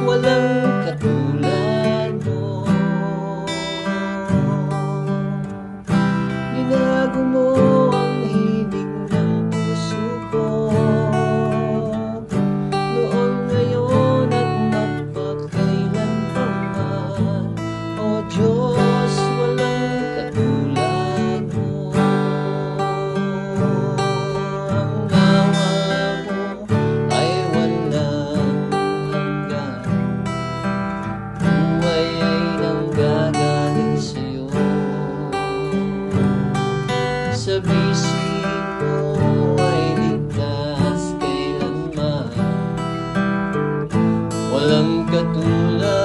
walang katulad mo. Binago mo ang himig ng puso ko, noon, ngayon at magpakailanman. O Diyos, walang katulad mo. Ang awa mo ay walang hanggan, buhay ay nanggagaling sa'yo. Sa bisig mo ay ligtas kailanman, walang katulad